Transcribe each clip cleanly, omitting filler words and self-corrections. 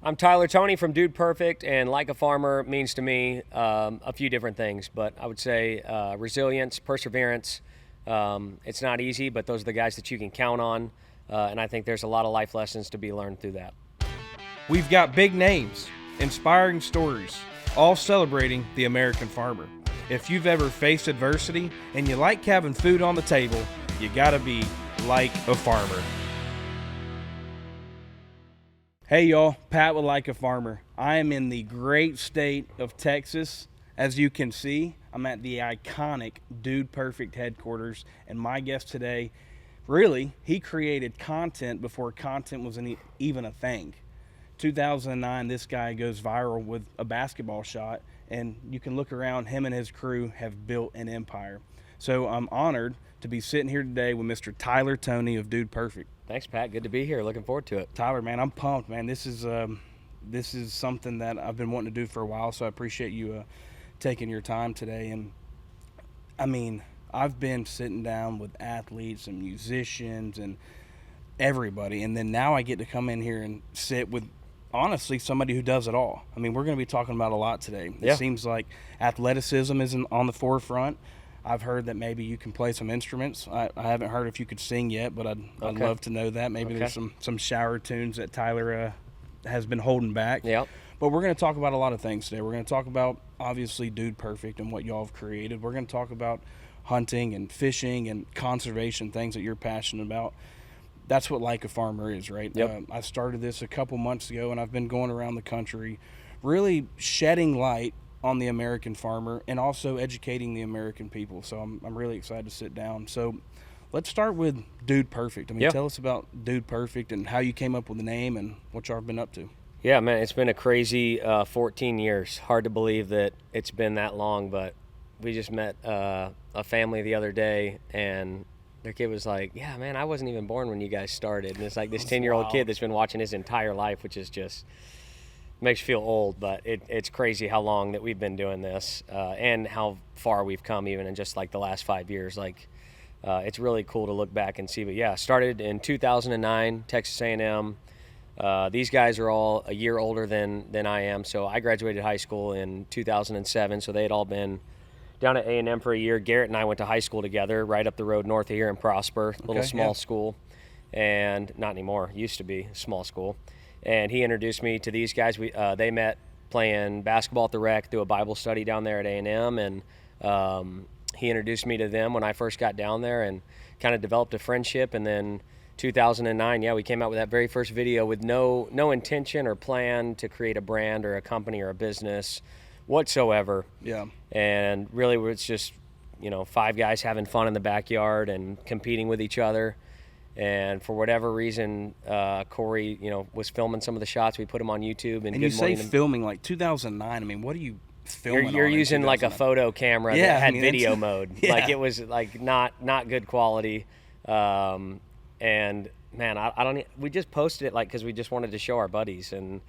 I'm Tyler Toney from Dude Perfect, and like a farmer means to me a few different things, but I would say resilience, perseverance. It's not easy, but those are the guys that you can count on, and I think there's a lot of life lessons to be learned through that. We've got big names, inspiring stories, all celebrating the American farmer. If you've ever faced adversity and you like having food on the table, you gotta be like a farmer. Hey y'all, Pat with Like a Farmer. I am in the great state of Texas. As you can see, I'm at the iconic Dude Perfect headquarters, and my guest today, really, he created content before content was even a thing. 2009, this guy goes viral with a basketball shot, and you can look around, him and his crew have built an empire. So I'm honored to be sitting here today with Mr. Tyler Toney of Dude Perfect. Thanks, Pat. Good to be here. Looking forward to it. Tyler, man, I'm pumped, man. This is something that I've been wanting to do for a while, so I appreciate you taking your time today. And I mean, I've been sitting down with athletes and musicians and everybody, and then now I get to come in here and sit with, honestly, somebody who does it all. I mean, we're going to be talking about a lot today. It seems like athleticism isn't on the forefront. I've heard that maybe you can play some instruments. I haven't heard if you could sing yet, but I'd love to know that. Maybe there's some shower tunes that Tyler has been holding back. Yep. But we're going to talk about a lot of things today. We're going to talk about, obviously, Dude Perfect and what y'all have created. We're going to talk about hunting and fishing and conservation, things that you're passionate about. That's what Like a Farmer is, right? Yep. I started this a couple months ago, and I've been going around the country really shedding light on the American farmer and also educating the American people. So I'm really excited to sit down. So let's start with Dude Perfect. I mean, tell us about Dude Perfect and how you came up with the name and what y'all have been up to. Yeah, man, it's been a crazy 14 years. Hard to believe that it's been that long, but we just met a family the other day, and their kid was like, yeah, man, I wasn't even born when you guys started. And it's like this 10-year-old kid that's been watching his entire life, which is just makes you feel old, but it's crazy how long that we've been doing this and how far we've come even in just like the last 5 years. Like it's really cool to look back and see. But yeah, started in 2009, Texas A&M. These guys are all a year older than I am. So I graduated high school in 2007. So they had all been down at A&M for a year. Garrett and I went to high school together right up the road north of here in Prosper, little small school. And not anymore, used to be a small school. And he introduced me to these guys. They met playing basketball at the rec through a Bible study down there at A&M, and he introduced me to them when I first got down there and kind of developed a friendship. And then 2009, we came out with that very first video with no intention or plan to create a brand or a company or a business whatsoever. Yeah. And really, it's just 5 guys having fun in the backyard and competing with each other. And for whatever reason, Corey, was filming some of the shots. We put them on YouTube. And you say filming like 2009. I mean, what are you filming? You're using like a photo camera that had video mode. Like it was like not good quality. And man, I don't. We just posted it like because we just wanted to show our buddies and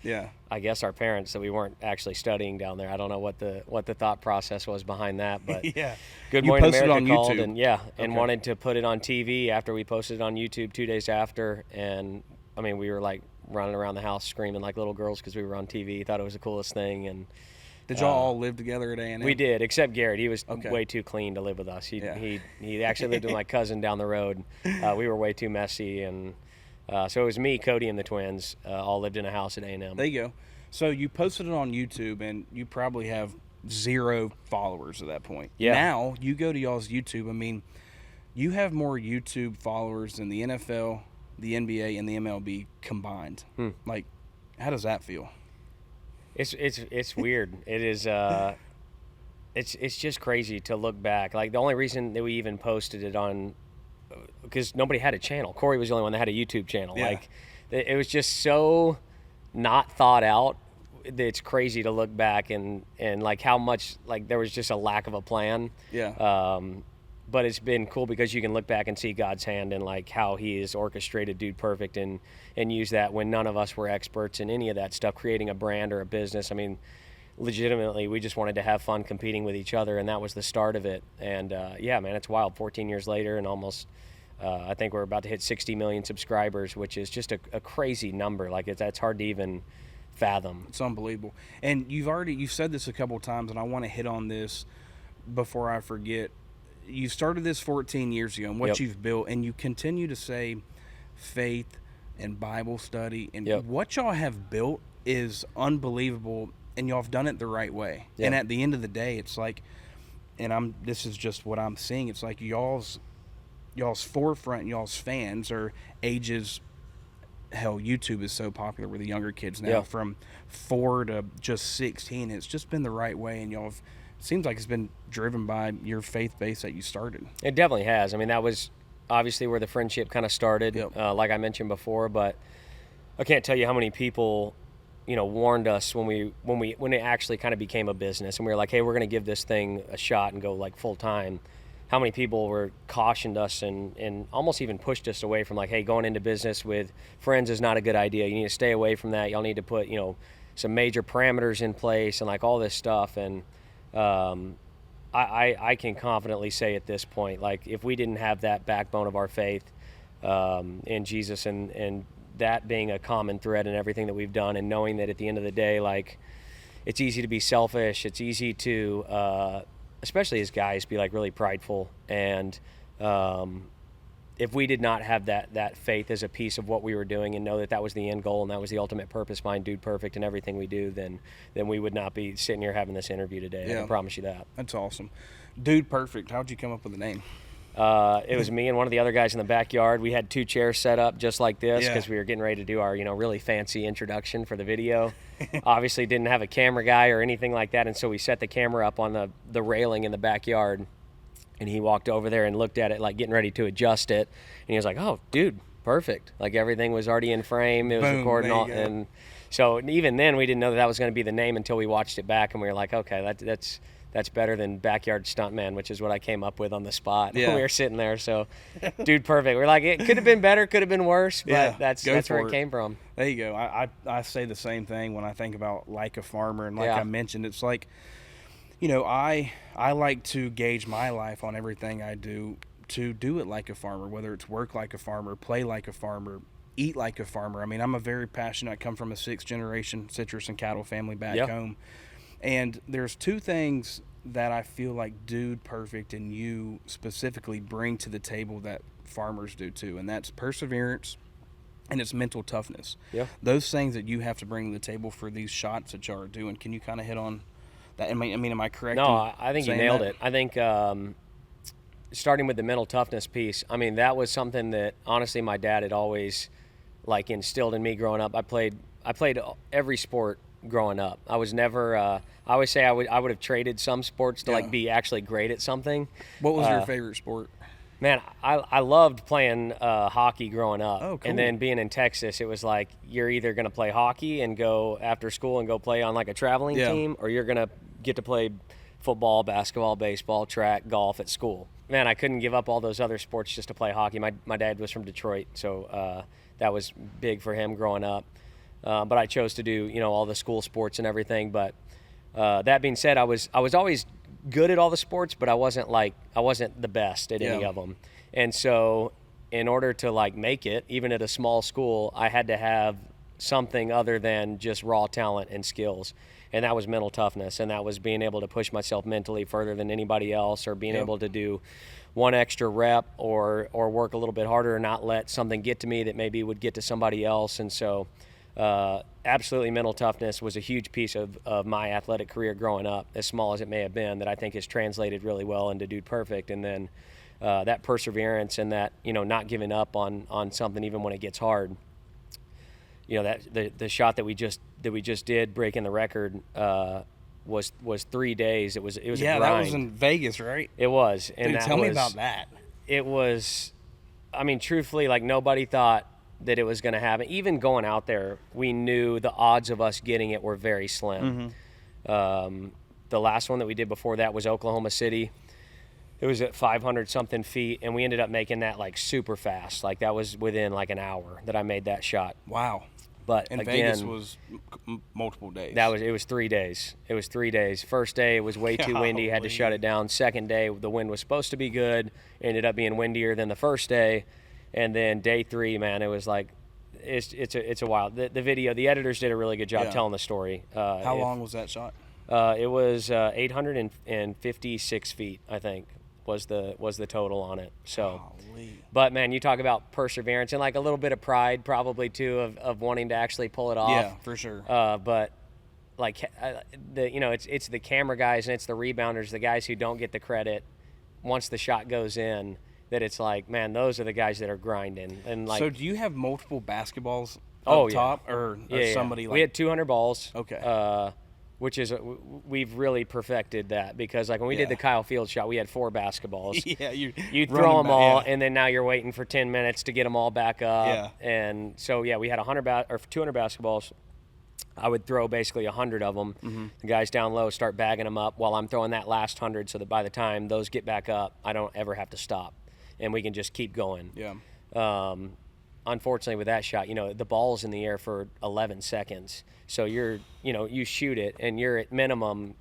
I guess our parents that we weren't actually studying down there. I don't know what the thought process was behind that, but Good Morning America called YouTube. and wanted to put it on TV after we posted it on YouTube 2 days after. And I mean, we were like running around the house screaming like little girls because we were on TV. Thought it was the coolest thing. And did y'all all live together at A&M? We did, except Garrett. He was way too clean to live with us. He actually lived with my cousin down the road. We were way too messy, and so it was me, Cody, and the twins all lived in a house at A&M. There you go. So you posted it on YouTube, and you probably have 0 followers at that point. Yeah. Now you go to y'all's YouTube. I mean, you have more YouTube followers than the NFL, the NBA, and the MLB combined. Like, how does that feel? It's weird. It is. It's just crazy to look back. Like the only reason that we even posted it on, because nobody had a channel. Corey was the only one that had a YouTube channel. Yeah. Like it was just so not thought out. It's crazy to look back and like how much like there was just a lack of a plan. Yeah. But it's been cool because you can look back and see God's hand and like how he has orchestrated Dude Perfect and use that when none of us were experts in any of that stuff, creating a brand or a business. I mean, legitimately, we just wanted to have fun competing with each other, and that was the start of it. And man, it's wild. 14 years later and almost, I think we're about to hit 60 million subscribers, which is just a crazy number. Like that's hard to even fathom. It's unbelievable. And you've said this a couple times, and I want to hit on this before I forget. You started this 14 years ago, and what you've built, and you continue to say faith and Bible study, and what y'all have built is unbelievable, and y'all have done it the right way. And at the end of the day, it's like, and this is just what I'm seeing, it's like y'all's forefront, y'all's fans are ages, hell, YouTube is so popular with the younger kids now, from 4 to just 16. It's just been the right way, and y'all have, seems like it's been driven by your faith base that you started. It definitely has. I mean, that was obviously where the friendship kind of started, like I mentioned before. But I can't tell you how many people, warned us when it actually kind of became a business, and we were like, hey, we're going to give this thing a shot and go like full time. How many people were cautioned us and almost even pushed us away from like, hey, going into business with friends is not a good idea. You need to stay away from that. Y'all need to put, some major parameters in place and like all this stuff. And I can confidently say at this point, like if we didn't have that backbone of our faith in Jesus and that being a common thread in everything that we've done, and knowing that at the end of the day, like it's easy to be selfish, it's easy to especially as guys be like really prideful, and if we did not have that faith as a piece of what we were doing and know that was the end goal and that was the ultimate purpose behind Dude Perfect and everything we do, then we would not be sitting here having this interview today. I can promise you that. That's awesome. Dude Perfect, how'd you come up with the name? It was me and one of the other guys in the backyard. We had 2 chairs set up just like this because we were getting ready to do our really fancy introduction for the video. Obviously didn't have a camera guy or anything like that, and so we set the camera up on the railing in the backyard. And he walked over there and looked at it, like getting ready to adjust it. And he was like, oh, dude, perfect. Like everything was already in frame. It was recording all. And so even then we didn't know that was going to be the name until we watched it back. And we were like, okay, that's better than Backyard Stuntman, which is what I came up with on the spot. We were sitting there. So, Dude Perfect. We're like, it could have been better, could have been worse, but that's where it came from. There you go. I say the same thing when I think about Like a Farmer. And like I mentioned, it's like, I like to gauge my life on everything I do to do it like a farmer, whether it's work like a farmer, play like a farmer, eat like a farmer. I mean, I'm a very passionate, I come from a 6th generation citrus and cattle family back home. And there's 2 things that I feel like Dude Perfect and you specifically bring to the table that farmers do too, and that's perseverance and it's mental toughness. Those things that you have to bring to the table for these shots that y'all are doing. Can you kind of hit on that? I mean, am I correct? No, I think you nailed it. I think starting with the mental toughness piece, I mean, that was something that honestly my dad had always like instilled in me growing up. I played every sport growing up. I was never I always say I would have traded some sports to like be actually great at something. What was your favorite sport? Man, I loved playing hockey growing up. Oh, cool. And then being in Texas, it was like you're either going to play hockey and go after school and go play on like a traveling team, or you're going to get to play football, basketball, baseball, track, golf at school. Man, I couldn't give up all those other sports just to play hockey. My dad was from Detroit, so that was big for him growing up. But I chose to do, all the school sports and everything. But that being said, I was always good at all the sports, but I wasn't the best at any of them. And so in order to like make it, even at a small school, I had to have something other than just raw talent and skills. And that was mental toughness, and that was being able to push myself mentally further than anybody else, or being able to do one extra rep or work a little bit harder and not let something get to me that maybe would get to somebody else. And so absolutely mental toughness was a huge piece of my athletic career growing up, as small as it may have been, that I think has translated really well into Dude Perfect. And then that perseverance and that, not giving up on something even when it gets hard. That the shot that we just did, breaking the record, was 3 days. It was a grind. That was in Vegas, right? It was. And dude, tell me about that. It was, I mean, truthfully, like nobody thought that it was going to happen. Even going out there, we knew the odds of us getting it were very slim. The last one that we did before that was Oklahoma City. It was at 500 something feet, and we ended up making that like super fast. Like that was within like an hour that I made that shot. Wow. But and again, Vegas was multiple days. It was 3 days. It was 3 days. First day it was way too windy, had to shut it down. Second day the wind was supposed to be good, ended up being windier than the first day. And then day 3, man, it was like it's a wild. The video, the editors did a really good job telling the story. How long was that shot? It was 856 feet, I think, was the total on it. So, Golly. but man, you talk about perseverance and like a little bit of pride, probably too, of wanting to actually pull it off. Yeah, for sure. But like it's the camera guys and it's the rebounders, the guys who don't get the credit once the shot goes in. That it's like, man, those are the guys that are grinding. And like, so do you have multiple basketballs Oh, up yeah. top, or somebody yeah. like? We had 200 balls. Okay. Which is we've really perfected that, because like when we did the Kyle Field shot, we had 4 basketballs. Yeah, you throw them back, all, and then now you're waiting for 10 minutes to get them all back up. Yeah. And so we had 200 basketballs. I would throw basically 100 of them. Mm-hmm. The guys down low start bagging them up while I'm throwing that last 100, so that by the time those get back up, I don't ever have to stop, and we can just keep going. Yeah. Unfortunately, with that shot, the ball's in the air for 11 seconds. So you shoot it, and you're at minimum,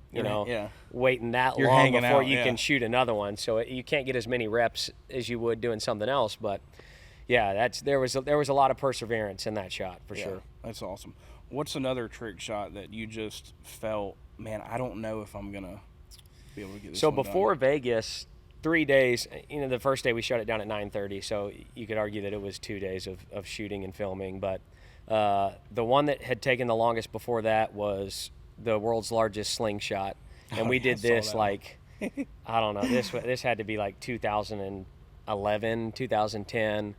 waiting that You're long hanging before out, you can shoot another one. So you can't get as many reps as you would doing something else. But yeah, there was a lot of perseverance in that shot for sure. That's awesome. What's another trick shot that you just felt, man, I don't know if I'm gonna be able to get this So one before done. Vegas, 3 days, the first day we shut it down at 9:30, so you could argue that it was 2 days of shooting and filming. But the one that had taken the longest before that was the world's largest slingshot, and we did this like I don't know, this had to be like 2011, 2010.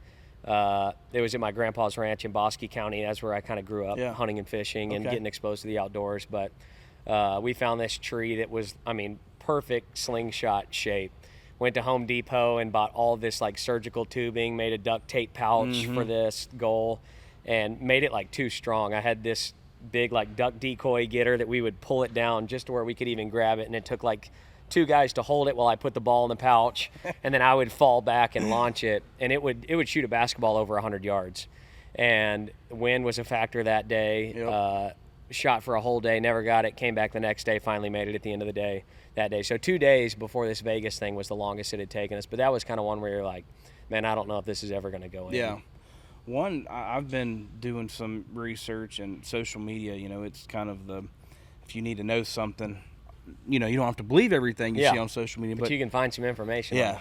It was at my grandpa's ranch in Bosque County. That's where I kind of grew up, hunting and fishing and getting exposed to the outdoors. But we found this tree that was, perfect slingshot shape. Went to Home Depot and bought all this like surgical tubing, made a duct tape pouch for this goal, and made it like too strong. I had this big like duck decoy getter that we would pull it down just to where we could even grab it, and it took like 2 guys to hold it while I put the ball in the pouch, and then I would fall back and launch it, and it would shoot a basketball over 100 yards. And wind was a factor that day. Yep. Shot for a whole day, never got it, came back the next day, finally made it at the end of the day that day. So 2 days before this Vegas thing was the longest it had taken us, but that was kind of one where you're like, man, I don't know if this is ever going to go in. Yeah. One, I've been doing some research and social media, it's kind of if you need to know something, you don't have to believe everything you see on social media. But you can find some information. Yeah.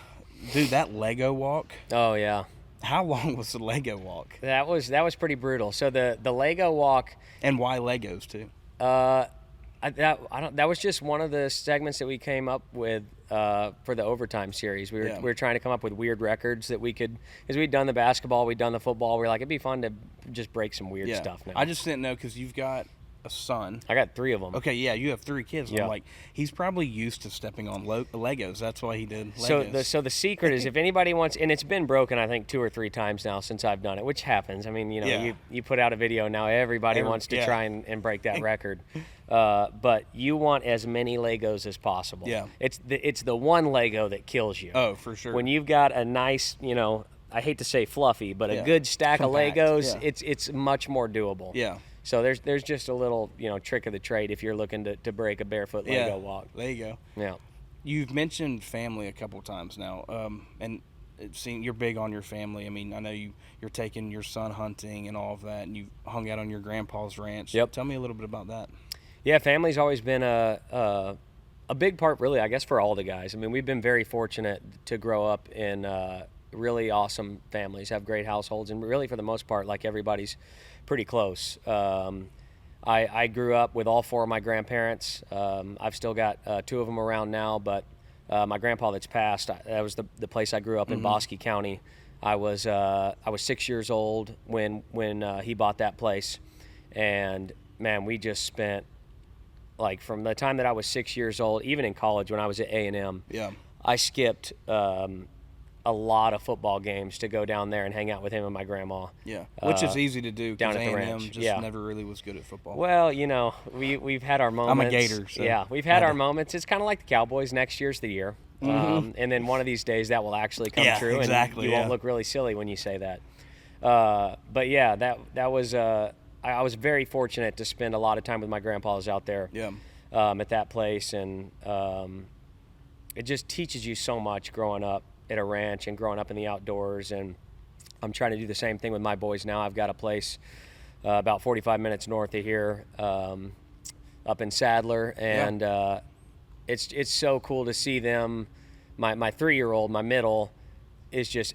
Dude, that Lego walk. Oh, yeah. How long was the Lego walk? That was pretty brutal. So the Lego walk. And why Legos too? That was just one of the segments that we came up with for the overtime series. We were trying to come up with weird records that we could, because we'd done the basketball, we'd done the football. We were like, it'd be fun to just break some weird stuff now. I just didn't know, because you've got a son. I got 3 of them. Okay, yeah, you have 3 kids. Yeah. I'm like, he's probably used to stepping on Legos. That's why he did Legos. So the secret is, if anybody wants, and it's been broken, I think 2 or 3 times now since I've done it, which happens. You put out a video now, everybody wants to try and break that record. But you want as many Legos as possible. Yeah. It's the one Lego that kills you. Oh, for sure. When you've got a nice, I hate to say fluffy, but a good stack Compact. of Legos, it's much more doable. Yeah. So there's just a little, trick of the trade if you're looking to break a barefoot Lego walk. There you go. Yeah. You've mentioned family a couple times now, and you're big on your family. I know you're taking your son hunting and all of that, and you hung out on your grandpa's ranch. Yep. Tell me a little bit about that. Yeah, family's always been a big part, really, I guess, for all the guys. We've been very fortunate to grow up in really awesome families, have great households, and really, for the most part, like, everybody's pretty close. I grew up with all 4 of my grandparents. I've still got 2 of them around now, but my grandpa that's passed, that was the place I grew up in, Bosque County. I was 6 years old when he bought that place, and man, we just spent, like, from the time that I was 6 years old, even in college when I was at A&M, I skipped a lot of football games to go down there and hang out with him and my grandma. Yeah, which is easy to do, down because at the A&M ranch. just never really was good at football. Well, we've had our moments. I'm a Gator, so. Yeah, we've had our moments. It's kind of like the Cowboys. Next year's the year. And then one of these days that will actually come true. Exactly, and you won't look really silly when you say that. But yeah, that was I was very fortunate to spend a lot of time with my grandpas out there. Yeah. At that place, and it just teaches you so much growing up at a ranch and growing up in the outdoors. And I'm trying to do the same thing with my boys now. I've got a place about 45 minutes north of here, up in Sadler, and it's so cool to see them. My 3-year-old, my middle, is just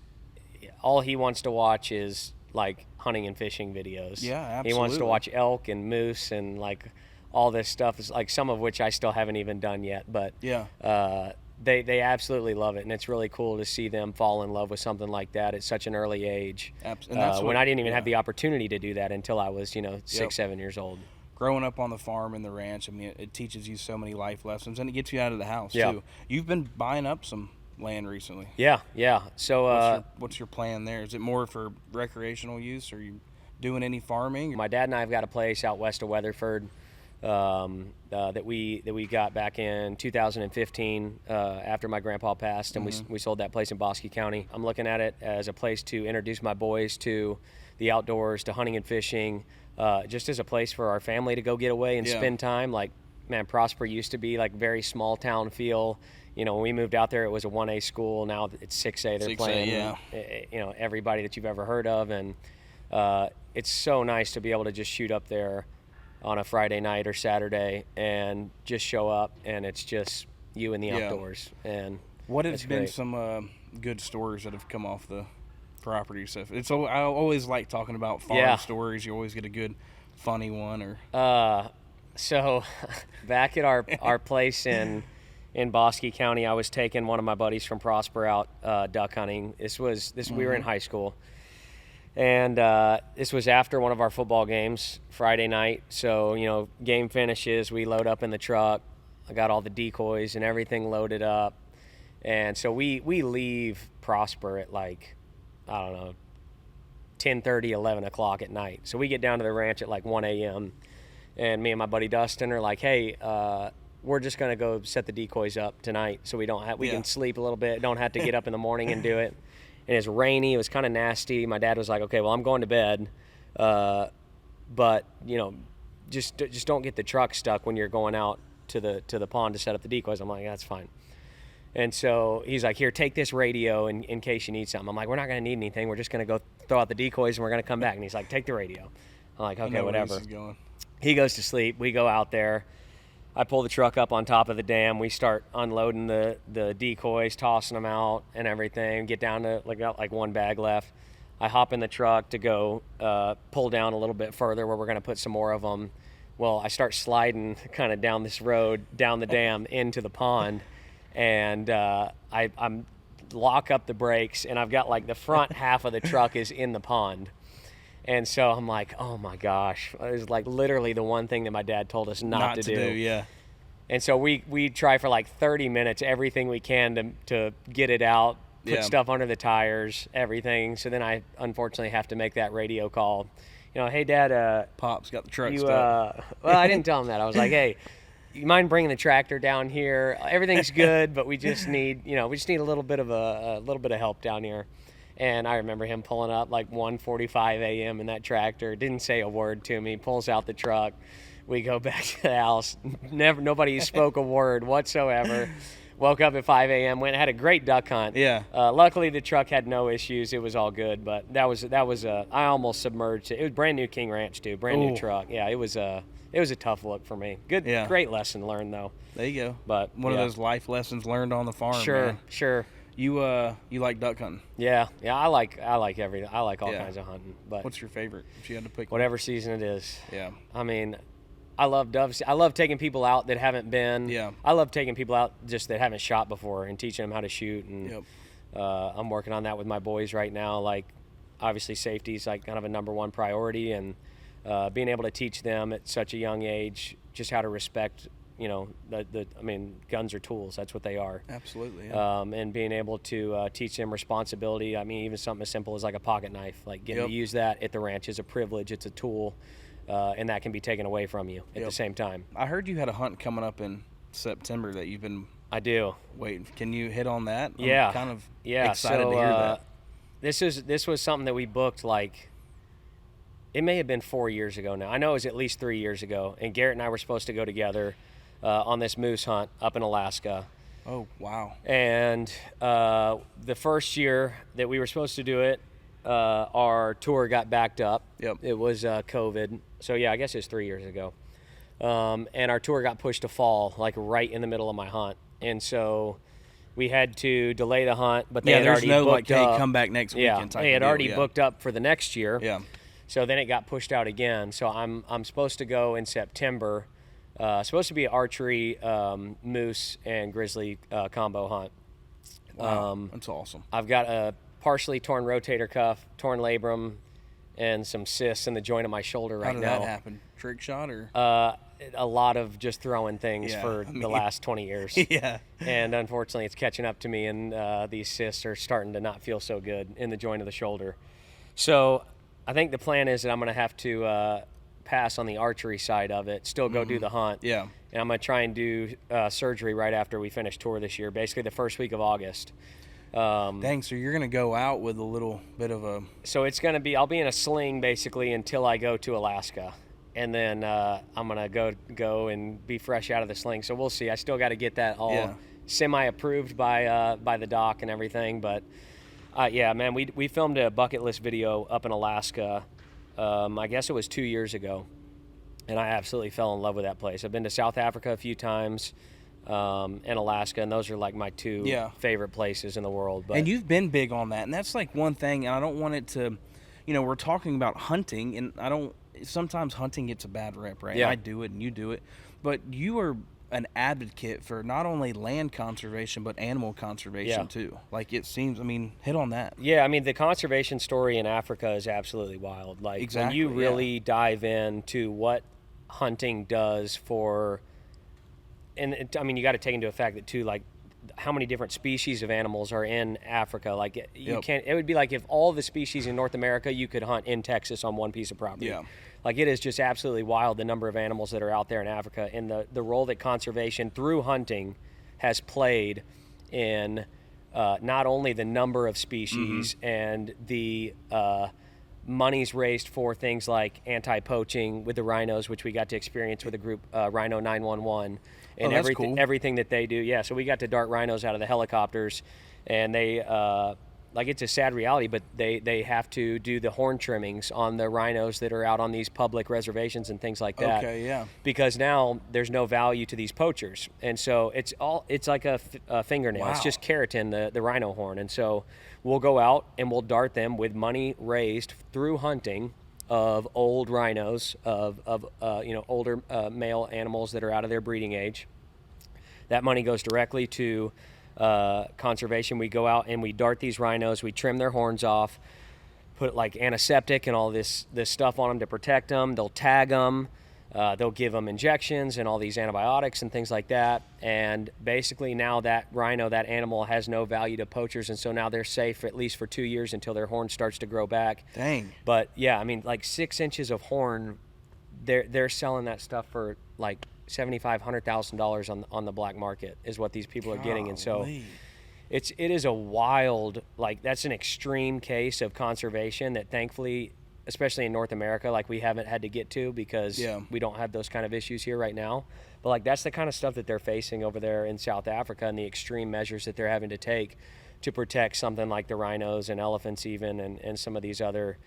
all he wants to watch is like hunting and fishing videos. Yeah, absolutely. He wants to watch elk and moose and like all this stuff, is like some of which I still haven't even done yet, but they absolutely love it, and it's really cool to see them fall in love with something like that at such an early age. When I didn't even have the opportunity to do that until I was 6, 7 years old. Growing up on the farm and the ranch, I mean, it teaches you so many life lessons, and it gets you out of the house too. You've been buying up some land recently. Yeah. So what's your plan there? Is it more for recreational use, or are you doing any farming? My dad and I have got a place out west of Weatherford that we got back in 2015 after my grandpa passed, and we sold that place in Bosque County. I'm looking at it as a place to introduce my boys to the outdoors, to hunting and fishing, just as a place for our family to go get away and spend time. Like, man, Prosper used to be like very small town feel. When we moved out there, it was a 1A school. Now it's 6A. They're 6A, playing, everybody that you've ever heard of, and it's so nice to be able to just shoot up there on a Friday night or Saturday and just show up, and it's just you in the outdoors. And what has been some good stories that have come off the property stuff? I always like talking about farm stories. You always get a good funny one. Or so back at our place in Bosque County, I was taking one of my buddies from Prosper out duck hunting. We were in high school, and this was after one of our football games, Friday night. So game finishes, we load up in the truck. I got all the decoys and everything loaded up, and so we leave Prosper at like, I don't know, 10:30, 11 o'clock at night. So we get down to the ranch at like 1 a.m. and me and my buddy Dustin are like, hey, we're just gonna go set the decoys up tonight, so we can sleep a little bit, don't have to get up in the morning and do it. And it's rainy, it was kind of nasty. My dad was like, okay, well, I'm going to bed, but just don't get the truck stuck when you're going out to the pond to set up the decoys. I'm like, that's fine. And so he's like, here, take this radio in case you need something. I'm like, we're not going to need anything. We're just going to go throw out the decoys and we're going to come back. And he's like, take the radio. I'm like, okay, whatever. He goes to sleep. We go out there. I pull the truck up on top of the dam. We start unloading the decoys, tossing them out and everything. Get down to like one bag left. I hop in the truck to go pull down a little bit further where we're going to put some more of them. Well, I start sliding kind of down this road, down the dam into the pond. And I'm lock up the brakes, and I've got like the front half of the truck is in the pond. And so I'm like, oh my gosh, it was like literally the one thing that my dad told us not to do. Yeah. And so we try for like 30 minutes, everything we can to get it out, put stuff under the tires, everything. So then I unfortunately have to make that radio call. Hey Dad, Pop's got the truck stuck. Well, I didn't tell him that. I was like, hey, you mind bringing the tractor down here? Everything's good, but we just need a little bit of help down here. And I remember him pulling up like 1:45 a.m. in that tractor. Didn't say a word to me. Pulls out the truck. We go back to the house. Nobody spoke a word whatsoever. Woke up at 5 a.m. Went and had a great duck hunt. Yeah. Luckily the truck had no issues. It was all good. But that was I almost submerged it. It was brand new King Ranch too. Brand new truck. Yeah. It was a tough look for me. Great lesson learned though. There you go. But one of those life lessons learned on the farm. Sure. You like duck hunting? Yeah. I like everything. I like all kinds of hunting. But what's your favorite? If you had to pick whatever season it is. Yeah. I mean, I love doves. I love taking people out that haven't been. Yeah. I love taking people out just that haven't shot before and teaching them how to shoot. And I'm working on that with my boys right now. Like, obviously, safety is like kind of a number one priority, and being able to teach them at such a young age just how to respect. Guns are tools. That's what they are. Absolutely. Yeah. And being able to teach them responsibility. I mean, even something as simple as like a pocket knife, like getting to use that at the ranch is a privilege. It's a tool, and that can be taken away from you at the same time. I heard you had a hunt coming up in September that you've been. I do. Waiting. Can you hit on that? Yeah. I'm kind of excited to hear that. This was something that we booked like. It may have been 4 years ago now. I know it was at least 3 years ago, and Garrett and I were supposed to go together on this moose hunt up in Alaska. Oh, wow. And the first year that we were supposed to do it, our tour got backed up. Yep. It was COVID. So, yeah, I guess it was 3 years ago. And our tour got pushed to fall, like right in the middle of my hunt. And so we had to delay the hunt, but they had there's already no booked like, up. hey, come back next weekend type they had of deal. already booked up for the next year. Yeah. So then it got pushed out again. So I'm supposed to go in September. Supposed to be an archery, moose and grizzly combo hunt. Wow, that's awesome. I've got a partially torn rotator cuff, torn labrum, and some cysts in the joint of my shoulder right now. How did that happen? Trick shot or? A lot of just throwing things for the last 20 years. Yeah. And unfortunately, it's catching up to me, and these cysts are starting to not feel so good in the joint of the shoulder. So I think the plan is that I'm going to have to pass on the archery side of it, still go do the hunt. Yeah. And I'm going to try and do surgery right after we finish tour this year, basically the first week of August. Dang, so you're going to go out with a little bit of a... So it's going to be, I'll be in a sling basically until I go to Alaska. And then I'm going to go and be fresh out of the sling. So we'll see. I still got to get that all semi-approved by the doc and everything. But, yeah, man, we filmed a bucket list video up in Alaska. I guess it was 2 years ago. And I absolutely fell in love with that place. I've been to South Africa a few times and Alaska, and those are like my two favorite places in the world. But, and you've been big on that. And that's like one thing, and I don't want it to, we're talking about hunting, and sometimes hunting gets a bad rep, right? Yeah. I do it and you do it. But you are an advocate for not only land conservation, but animal conservation too. Like it seems, hit on that. Yeah, the conservation story in Africa is absolutely wild. Like when you really dive into what hunting does for, and you got to take into effect that too, like how many different species of animals are in Africa. Like you can't, it would be like if all the species in North America you could hunt in Texas on one piece of property. Yeah. Like it is just absolutely wild, the number of animals that are out there in Africa, and the role that conservation through hunting has played in not only the number of species and the monies raised for things like anti-poaching with the rhinos, which we got to experience with the group Rhino 911, and everything that they do. Yeah, so we got to dart rhinos out of the helicopters, and they like it's a sad reality, but they have to do the horn trimmings on the rhinos that are out on these public reservations and things like that. Okay, yeah. Because now there's no value to these poachers, and so it's like a fingernail. Wow. It's just keratin, the rhino horn, and so we'll go out and we'll dart them with money raised through hunting of old rhinos, of older male animals that are out of their breeding age. That money goes directly to conservation. We go out and we dart these rhinos, we trim their horns off, put like antiseptic and all this stuff on them to protect them. They'll tag them, they'll give them injections and all these antibiotics and things like that. And basically now that rhino, that animal, has no value to poachers, and so now they're safe at least for 2 years until their horn starts to grow back. Dang. But yeah, like 6 inches of horn, they're selling that stuff for like $75,000-$100,000 on the black market is what these people are getting. And so it is a wild, like that's an extreme case of conservation that thankfully, especially in North America, like we haven't had to get to because we don't have those kind of issues here right now. But like that's the kind of stuff that they're facing over there in South Africa, and the extreme measures that they're having to take to protect something like the rhinos and elephants even, and some of these other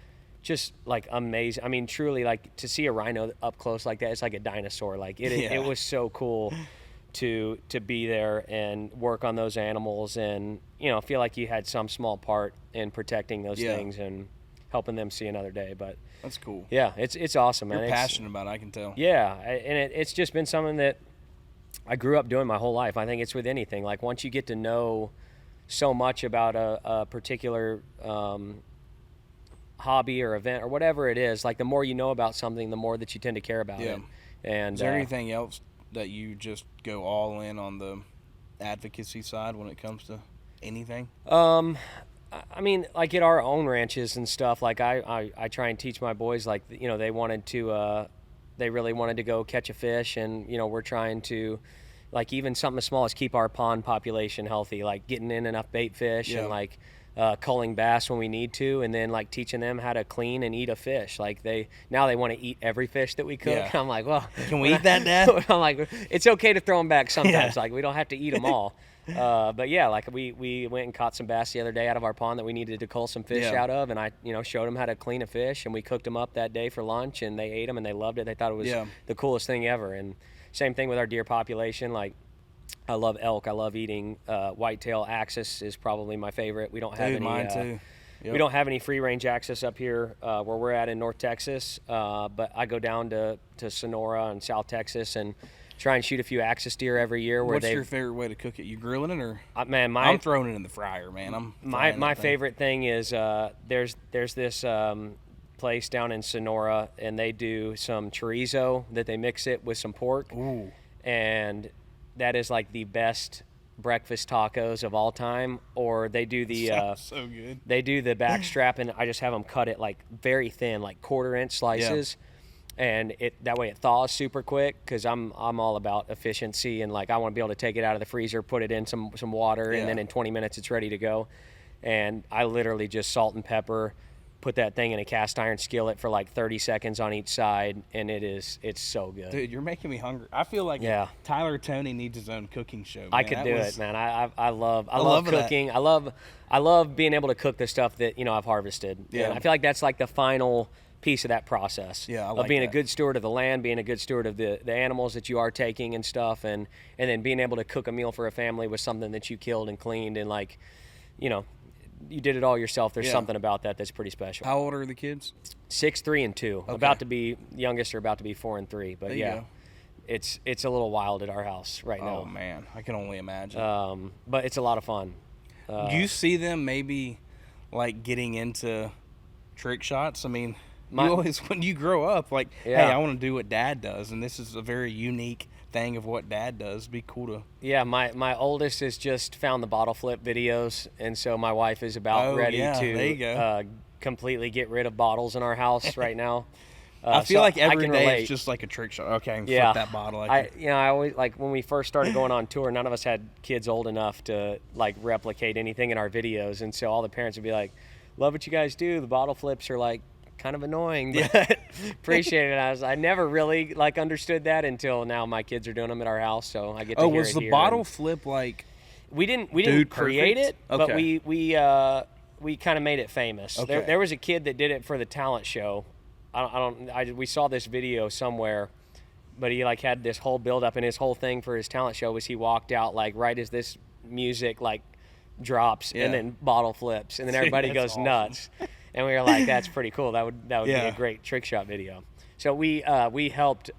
just like amazing. Truly, like to see a rhino up close like that, it's like a dinosaur. Like it was so cool to be there and work on those animals, and feel like you had some small part in protecting those things and helping them see another day. But that's cool. Yeah, it's awesome, man. You're passionate about it, I can tell. Yeah, and it's just been something that I grew up doing my whole life. I think it's with anything. Like once you get to know so much about a particular hobby or event or whatever it is, like the more you know about something, the more that you tend to care about it. And is there anything else that you just go all in on the advocacy side when it comes to anything? Like at our own ranches and stuff, like I try and teach my boys, like, they wanted to, they really wanted to go catch a fish, and, we're trying to, like, even something as small as keep our pond population healthy, like getting in enough bait fish and like culling bass when we need to, and then like teaching them how to clean and eat a fish. Like now they want to eat every fish that we cook. Yeah. I'm like, well, can we eat that, Dad? I'm like, it's okay to throw them back sometimes. Like we don't have to eat them all. But yeah, like we went and caught some bass the other day out of our pond that we needed to cull some fish Yeah. out of, and I showed them how to clean a fish, and we cooked them up that day for lunch, and they ate them and they loved it. They thought it was Yeah. the coolest thing ever. And same thing with our deer population. Like, I love elk. I love eating whitetail. Axis is probably my favorite. We don't have Dude, any. mine too. Yep. We don't have any free range access up here where we're at in North Texas, but I go down to Sonora and South Texas and try and shoot a few axis deer every year. Where What's your favorite way to cook it? You grilling it or? Man, I'm throwing it in the fryer, man. My favorite thing is there's this place down in Sonora, and they do some chorizo that they mix it with some pork. Ooh. And that is like the best breakfast tacos of all time. Or they do the so good. they do the back strap, and I just have them cut it like very thin, like 1/4-inch slices. And that way it thaws super quick, because I'm all about efficiency, and like I want to be able to take it out of the freezer, put it in some water, and then in 20 minutes it's ready to go. And I literally just salt and pepper, put that thing in a cast iron skillet for like 30 seconds on each side, and it's so good. Dude, you're making me hungry. I feel like Tyler Toney needs his own cooking show. Man. I could do it, man. I love cooking. That. I love being able to cook the stuff that I've harvested. Yeah. And I feel like that's like the final piece of that process. Yeah, I of like being that. a good steward of the land, being a good steward of the animals that you are taking and stuff, and then being able to cook a meal for a family with something that you killed and cleaned, and like, you did it all yourself. There's something about that that's pretty special. How old are the kids? 6, 3, and 2. Okay. Youngest are about to be 4 and 3. But There you go. it's a little wild at our house right now. Oh man, I can only imagine. But it's a lot of fun. Do you see them maybe like getting into trick shots? I mean, you always, when you grow up, like, hey, I want to do what Dad does, and this is a very unique thing of what Dad does. It'd be cool to. Yeah, my oldest has just found the bottle flip videos, and so my wife is about ready there you to go. completely get rid of bottles in our house right now. I feel so like I every can day relate. it's just like a trick shot. Okay, I can Yeah, flip that bottle. I always, like, when we first started going on tour, none of us had kids old enough to like replicate anything in our videos, and so all the parents would be like, "Love what you guys do. The bottle flips are like kind of annoying, but appreciate it." I never really like understood that until now. My kids are doing them at our house, so I get to hear was it the here. bottle And flip like? we didn't Dude create perfect? it, but Okay. we kind of made it famous. Okay. There was a kid that did it for the talent show. We saw this video somewhere, but he like had this whole build up, and his whole thing for his talent show was he walked out like right as this music like drops, and then bottle flips, and then everybody That's goes awesome. nuts. And we were like, that's pretty cool. That would be Yeah. a great trick shot video. So we helped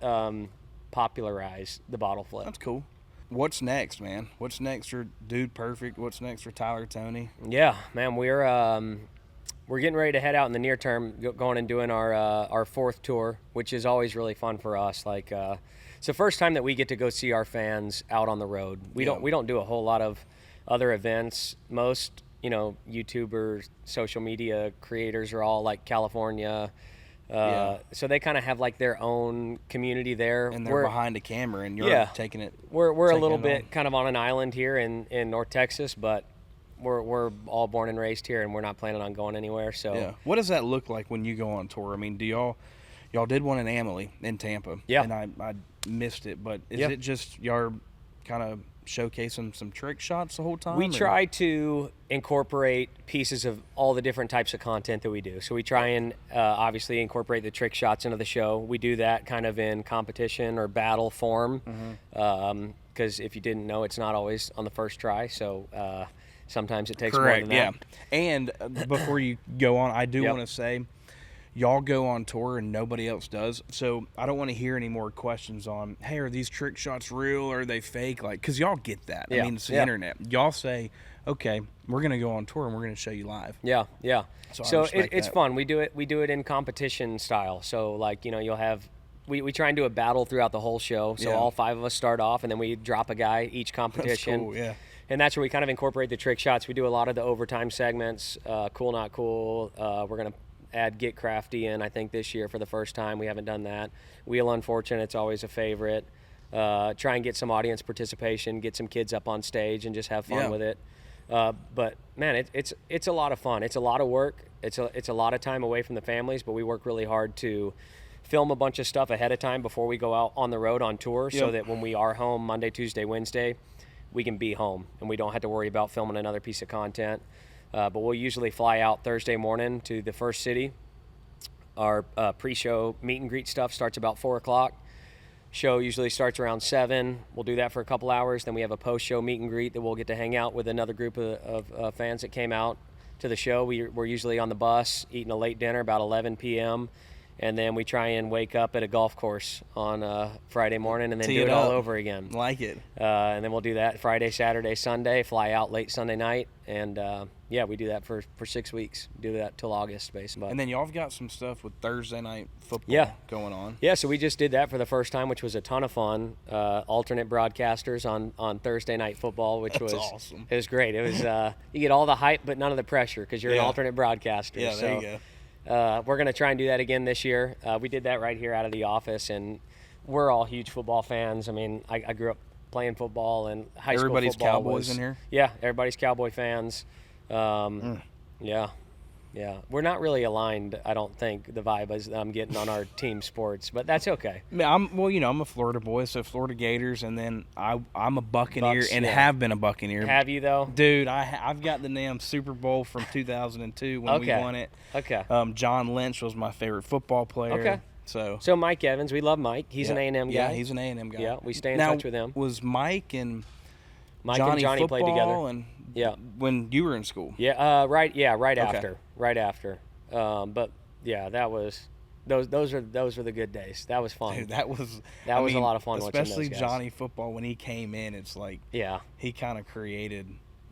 popularize the bottle flip. That's cool. What's next, man? What's next for Dude Perfect? What's next for Tyler Toney? Yeah, man, we're getting ready to head out in the near term, going and doing our 4th tour, which is always really fun for us. Like, it's the first time that we get to go see our fans out on the road. We don't do a whole lot of other events. Most YouTubers, social media creators are all like California. So they kind of have like their own community there. And they're behind a camera, and you're taking it. We're a taking little it bit on. kind of on an island here in North Texas, but we're all born and raised here, and we're not planning on going anywhere. So What does that look like when you go on tour? I mean, do y'all did one in Amalie in Tampa? Yeah. And I missed it, but is it just y'all kind of showcasing some trick shots the whole time? we try to incorporate pieces of all the different types of content that we do. So we try and obviously incorporate the trick shots into the show. We do that kind of in competition or battle form, because if you didn't know, it's not always on the first try. So sometimes it takes more than that. And before you go on, I do Yep. want to say, y'all go on tour and nobody else does. So I don't want to hear any more questions on, hey, are these trick shots real or are they fake? Like, because y'all get that. I Yeah. mean, it's the Yeah. internet. Y'all say, okay, we're going to go on tour and we're going to show you live. Yeah. So I respect it's that. fun. We do it in competition style. So like, you'll have, we try and do a battle throughout the whole show. So Yeah. all 5 of us start off, and then we drop a guy each competition. That's cool, yeah. And that's where we kind of incorporate the trick shots. We do a lot of the overtime segments, cool, not cool. We're going to add Get Crafty in, I think, this year for the first time. We haven't done that. Wheel Unfortunate, it's always a favorite. Try and get some audience participation, get some kids up on stage and just have fun with it. But man, it's a lot of fun. It's a lot of work. It's a lot of time away from the families, but we work really hard to film a bunch of stuff ahead of time before we go out on the road on tour, so that when we are home Monday, Tuesday, Wednesday, we can be home and we don't have to worry about filming another piece of content. But we'll usually fly out Thursday morning to the first city. Our pre-show meet and greet stuff starts about 4 o'clock. Show usually starts around 7. We'll do that for a couple hours. Then we have a post-show meet and greet that we'll get to hang out with another group of fans that came out to the show. We're usually on the bus eating a late dinner about 11 p.m. And then we try and wake up at a golf course on Friday morning and then do it all over again. Like it. And then we'll do that Friday, Saturday, Sunday, fly out late Sunday night. And, we do that for 6 weeks. Do that till August, basically. And then y'all have got some stuff with Thursday night football going on. Yeah, so we just did that for the first time, which was a ton of fun. Alternate broadcasters on Thursday night football, which was awesome. It was great. It was you get all the hype but none of the pressure because you're an alternate broadcaster. Yeah, there you go. We're going to try and do that again this year. We did that right here out of the office, and we're all huge football fans. I mean, I grew up playing football, and high school everybody's football Cowboys in here? Yeah, everybody's Cowboy fans. Yeah. We're not really aligned, I don't think, the vibe is I'm getting on our team sports, but that's okay. I'm a Florida boy, so Florida Gators, and then I'm a Buccaneer Bucks, and yeah. have been a Buccaneer. Have you, though? Dude, I've got the damn Super Bowl from 2002 when we won it. Okay. John Lynch was my favorite football player. Okay. So Mike Evans, we love Mike. He's an A&M guy. Yeah, he's an A&M guy. Yeah, we stay in now, touch with him. Was Mike and Mike Johnny and Johnny football played together. And Yeah. When you were in school? Yeah, right Okay. after. But yeah, that was those were the good days. That was fun. Dude, that was a lot of fun watching those especially guys. Johnny football when he came in. It's like he kind of created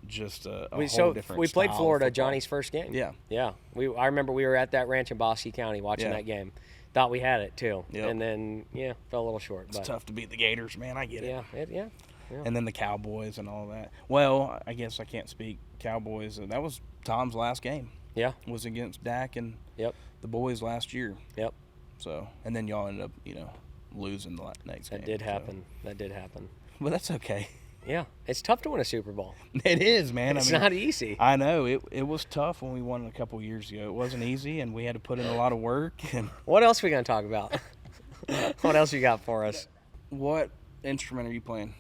just a whole different. We played style of Florida, football. Johnny's first game. Yeah. I remember we were at that ranch in Bosque County watching that game. Thought we had it too, Yep. and then fell a little short. It's tough to beat the Gators, man. I get it. Yeah. And then the Cowboys and all that. Well, I guess I can't speak Cowboys. That was Tom's last game. Yeah. Was against Dak and the boys last year. Yep. So, and then y'all ended up, losing the next game. That did happen. But that's okay. Yeah. It's tough to win a Super Bowl. It is, man. It's not easy. I know. It was tough when we won a couple years ago. It wasn't easy, and we had to put in a lot of work. And What else are we going to talk about? What else you got for us? what instrument are you playing?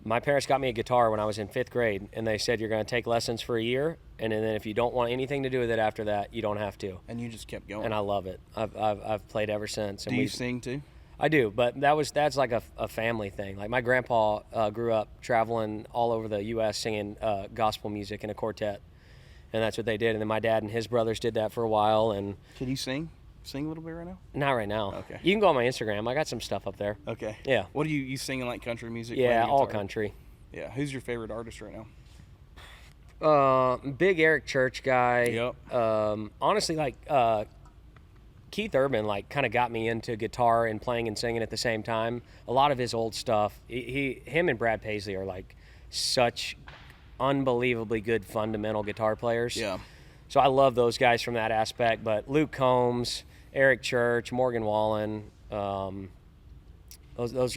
My parents got me a guitar when I was in 5th grade, and they said you're going to take lessons for a year, and then if you don't want anything to do with it after that, you don't have to. And you just kept going. And I love it. I've played ever since. Do you sing too? I do, but that's like a family thing. Like my grandpa grew up traveling all over the U.S. singing gospel music in a quartet, and that's what they did. And then my dad and his brothers did that for a while. And Can you sing? Sing a little bit right now? not right now. Okay. You can go on my Instagram. I got some stuff up there. Okay. Yeah. What are you singing like country music? Yeah, playing all guitar? country. Yeah. Who's your favorite artist right now? Big Eric Church guy. Yep. Honestly, like Keith Urban, like kind of got me into guitar and playing and singing at the same time. A lot of his old stuff. Him and Brad Paisley are like such unbelievably good fundamental guitar players. Yeah. So I love those guys from that aspect. But Luke Combs, Eric Church, Morgan Wallen, those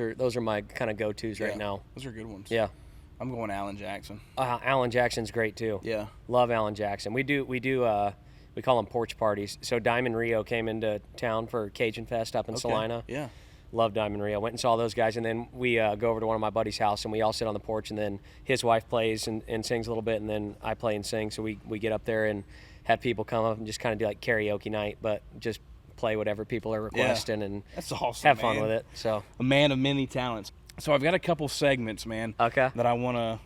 are my kind of go-tos right now. Those are good ones. Yeah. I'm going Alan Jackson. Alan Jackson's great too. Yeah. Love Alan Jackson. We call them porch parties. So Diamond Rio came into town for Cajun Fest up in Salina. Yeah. Love Diamond Rio. Went and saw those guys, and then we go over to one of my buddy's house, and we all sit on the porch, and then his wife plays and sings a little bit, and then I play and sing. So we get up there and have people come up and just kind of do like karaoke night, but just play whatever people are requesting and That's awesome. have fun man. with it. So A man of many talents. So I've got a couple segments, man. Okay. That I wanna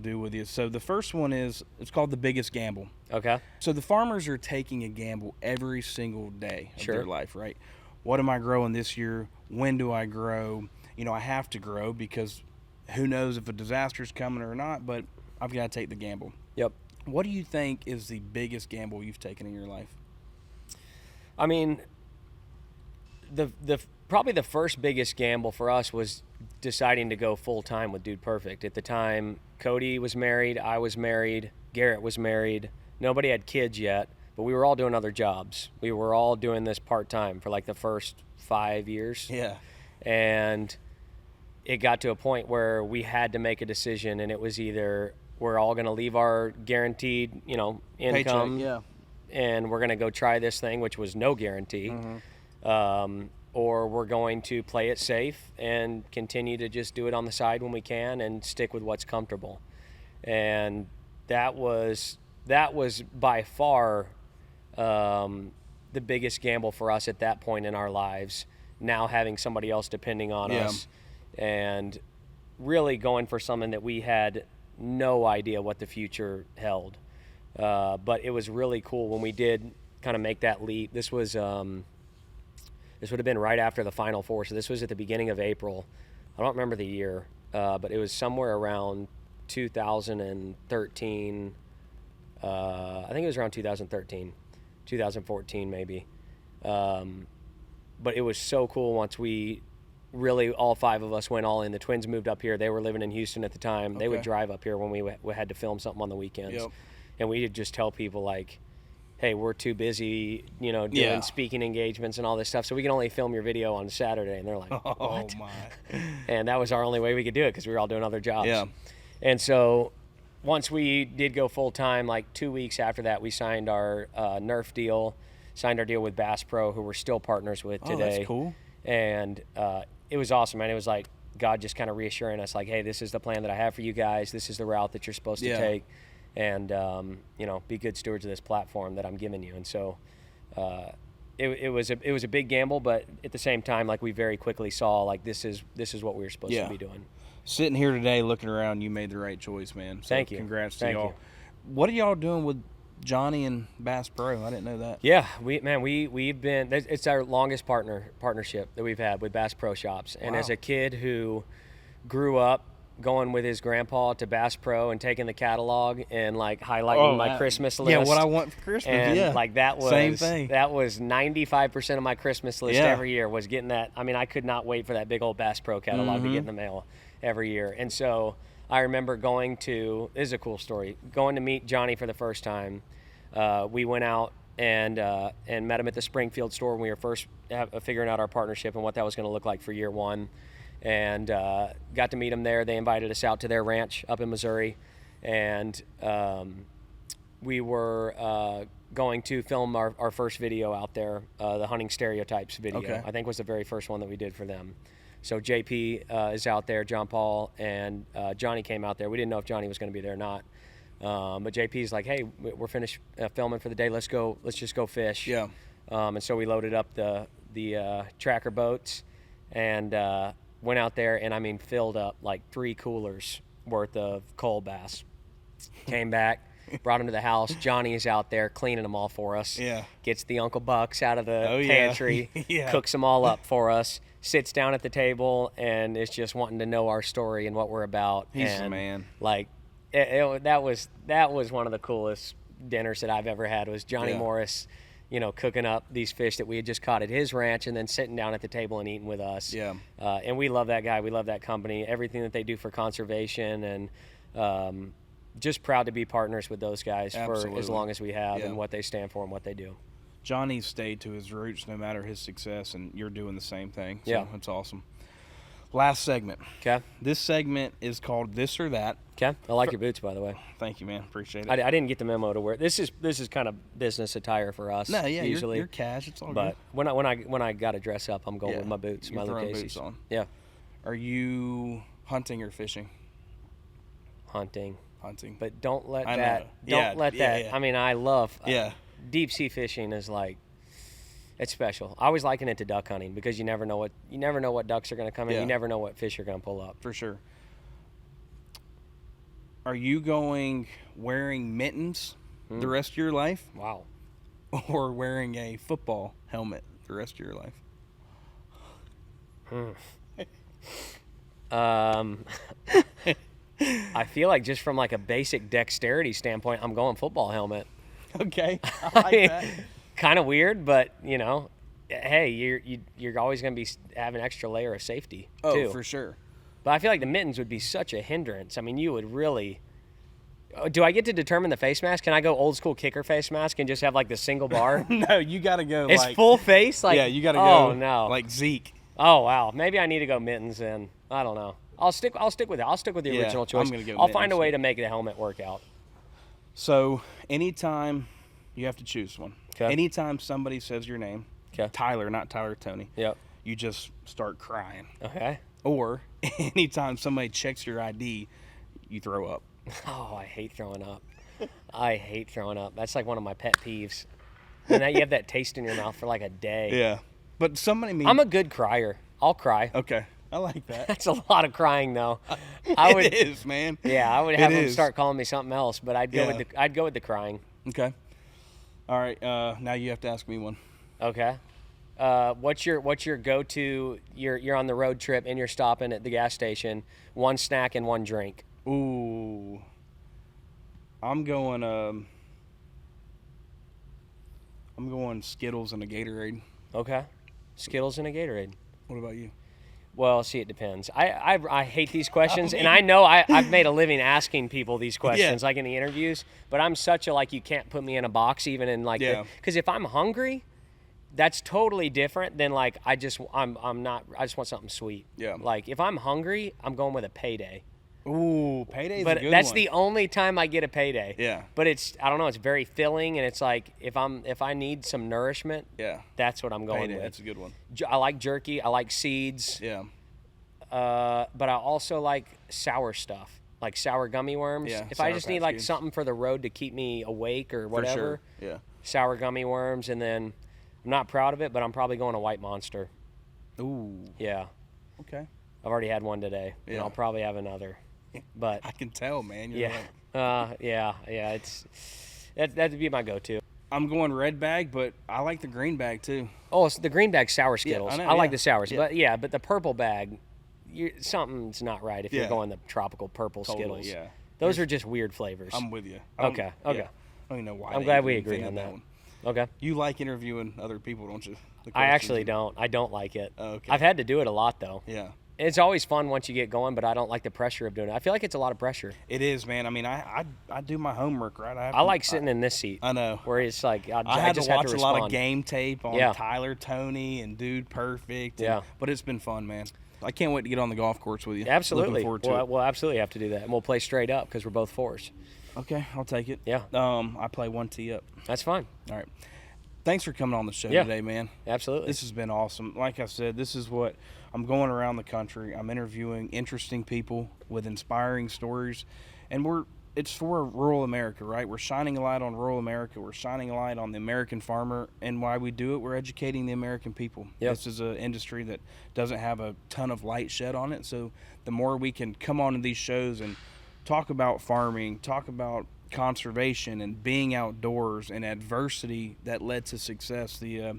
do with you. So the first one is it's called The Biggest Gamble. okay. So the farmers are taking a gamble every single day of Sure. their life, right? What am I growing this year? When do I grow? I have to grow because who knows if a disaster's coming or not, but I've got to take the gamble. Yep. What do you think is the biggest gamble you've taken in your life? I mean, the probably the first biggest gamble for us was deciding to go full time with Dude Perfect. At the time, Cody was married, I was married, Garrett was married. Nobody had kids yet, but we were all doing other jobs. We were all doing this part time for like the first 5 years. Yeah. And it got to a point where we had to make a decision, and it was either we're all going to leave our guaranteed, income, Paycheck, yeah. and we're going to go try this thing, which was no guarantee. or we're going to play it safe and continue to just do it on the side when we can and stick with what's comfortable. And that was by far the biggest gamble for us at that point in our lives, now having somebody else depending on us and really going for something that we had no idea what the future held. But it was really cool when we did kind of make that leap. This was this would have been right after the Final Four, so this was at the beginning of April. I don't remember the year, but it was somewhere around 2013. I think it was around 2013, 2014 maybe. But it was so cool once we really, all five of us went all in. The twins moved up here. They were living in Houston at the time. They would drive up here when we had to film something on the weekends. And we would just tell people, like, hey, we're too busy, doing speaking engagements and all this stuff, so we can only film your video on Saturday. And they're like, what? Oh, my. And that was our only way we could do it because we were all doing other jobs. Yeah. And so once we did go full-time, like 2 weeks after that, we signed our Nerf deal, signed our deal with Bass Pro, who we're still partners with today. Oh, that's cool. And it was awesome, man. It was like God just kind of reassuring us, like, hey, this is the plan that I have for you guys. This is the route that you're supposed to take. And, be good stewards of this platform that I'm giving you. And so it was a big gamble, but at the same time, like, we very quickly saw, like, this is what we were supposed to be doing. Sitting here today looking around, you made the right choice, man. So Thank you. Congrats to y'all. What are y'all doing with Johnny and Bass Pro? I didn't know that. Yeah, we've been, it's our longest partnership that we've had with Bass Pro Shops. And as a kid who grew up going with his grandpa to Bass Pro and taking the catalog and, like, highlighting my Christmas list. Yeah, what I want for Christmas. And like, that was same thing. That was 95% of my Christmas list every year, was getting that. I mean, I could not wait for that big old Bass Pro catalog to get in the mail every year. And so I remember this is a cool story, going to meet Johnny for the first time. We went out and met him at the Springfield store when we were first figuring out our partnership and what that was going to look like for year one. And got to meet them there. They invited us out to their ranch up in Missouri, and we were going to film our first video out there, the hunting stereotypes video. I think was the very first one that we did for them. So JP is out there, John Paul, and Johnny came out there. We didn't know if Johnny was going to be there or not, but JP's like, hey, we're finished filming for the day. Let's just go fish. Yeah. And so we loaded up the tracker boats and went out there and, I mean, filled up like 3 coolers worth of coal bass. Came back, brought them to the house. Johnny is out there cleaning them all for us. Yeah. Gets the Uncle Bucks out of the pantry, cooks them all up for us, sits down at the table, and is just wanting to know our story and what we're about. He's the man. Like, that was one of the coolest dinners that I've ever had, was Johnny Morris, cooking up these fish that we had just caught at his ranch and then sitting down at the table and eating with us. Yeah. And we love that guy. We love that company, everything that they do for conservation, and just proud to be partners with those guys for as long as we have and what they stand for and what they do. Johnny's stayed to his roots no matter his success, and you're doing the same thing. So it's awesome. Last segment. Okay. This segment is called This or That. Okay. I like your boots, by the way. Thank you, man. Appreciate it. I didn't get the memo to wear. This is kind of business attire for us. No, yeah, usually you're cash. It's all but good. But when I got to dress up, I'm going with my boots, You're my throwing Lucchese's. boots on. Yeah. Are you hunting or fishing? Hunting. Hunting. But don't let I that. know. Don't let that. Yeah. I mean, I love. Yeah. Deep sea fishing is like, it's special. I always liken it to duck hunting because you never know what ducks are going to come in. Yeah. You never know what fish you're going to pull up. For sure. Are you going wearing mittens the rest of your life? Wow. Or wearing a football helmet the rest of your life? I feel like just from like a basic dexterity standpoint, I'm going football helmet. Okay. I like that. Kind of weird, but hey, you're always going to have an extra layer of safety too. Oh, for sure. But I feel like the mittens would be such a hindrance. I mean, you would really. Do I get to determine the face mask? Can I go old school kicker face mask and just have like the single bar? No, you got to go. It's full face. Like, yeah, you got to go. Oh no, like Zeke. Oh wow, maybe I need to go mittens then. I don't know. I'll stick with it. I'll stick with the original choice. I'm gonna go I'll find a mittens. way to make the helmet work out. So anytime you have to choose one. Okay. Anytime somebody says your name, Okay. Tyler, not Tyler, Toney. Yep. you just start crying. Okay. Or anytime somebody checks your ID, you throw up. Oh, I hate throwing up. I hate throwing up. That's like one of my pet peeves. And now you have that taste in your mouth for like a day. Yeah. But somebody I'm a good crier. I'll cry. Okay. I like that. That's a lot of crying, though. It is, man. Yeah, I would have It them is. start calling me something else, but I'd go with the crying. Okay. All right. Now you have to ask me one. Okay. What's your go-to? You're on the road trip and you're stopping at the gas station. One snack and one drink. Ooh. I'm going Skittles and a Gatorade. Okay. Skittles and a Gatorade. What about you? Well, see, it depends. I hate these questions, and I know I've made a living asking people these questions, like in the interviews. But I'm such a you can't put me in a box even in because if I'm hungry, that's totally different than I just want something sweet. Yeah. Like if I'm hungry, I'm going with a payday. Ooh, payday's But a good that's one. the only time I get a payday. Yeah. But I don't know, it's very filling, and it's like if I need some nourishment, Yeah. that's what I'm going Payday, with. that's a good one. I like jerky. I like seeds. Yeah. But I also like sour stuff, like sour gummy worms. Yeah, If I Sour just Patch need Kids. something for the road to keep me awake or For whatever, sure. Yeah. sour gummy worms, and then I'm not proud of it, but I'm probably going to White Monster. Ooh. Yeah. Okay. I've already had one today, and Yeah. I'll probably have another. But I can tell, man. You're yeah, yeah. That'd be my go-to. I'm going red bag, but I like the green bag too. Oh, it's the green bag sour Skittles. I know, I like yeah. the sours, Yeah. but the purple bag, something's not right if you're Yeah. going the tropical purple Totally, Skittles. yeah. Those are just weird flavors. I'm with you. Okay. Yeah. I don't even know why. I'm they glad even we agree invented on that. one. Okay. You like interviewing other people, don't you? The I questions actually and- don't. I don't like it. Oh, okay. I've had to do it a lot though. Yeah. It's always fun once you get going, but I don't like the pressure of doing it. I feel like it's a lot of pressure. It is, man. I mean, I do my homework, right? I like sitting in this seat. I know. Where it's like I had just to watch have to a lot of respond. game tape on Yeah. Tyler, Toney, and Dude Perfect. Yeah. But it's been fun, man. I can't wait to get on the golf course with you. Absolutely. Looking forward to it. We'll absolutely have to do that, and we'll play straight up because we're both fours. Okay, I'll take it. Yeah. I play one tee up. That's fine. All right. Thanks for coming on the show Yeah. today, man. Absolutely. This has been awesome. Like I said, this is what I'm going around the country. I'm interviewing interesting people with inspiring stories, and it's for rural America, right? We're shining a light on rural America. We're shining a light on the American farmer, and why we do it, we're educating the American people. Yep. This is an industry that doesn't have a ton of light shed on it, so the more we can come on to these shows and talk about farming, talk about conservation and being outdoors and adversity that led to success, the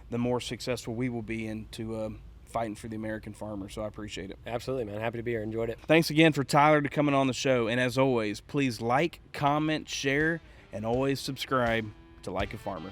more successful we will be into fighting for the American farmer. So I appreciate it. Absolutely, man. Happy to be here. Enjoyed it. Thanks again for Tyler to coming on the show. And as always, please like, comment, share, and always subscribe to Like a Farmer.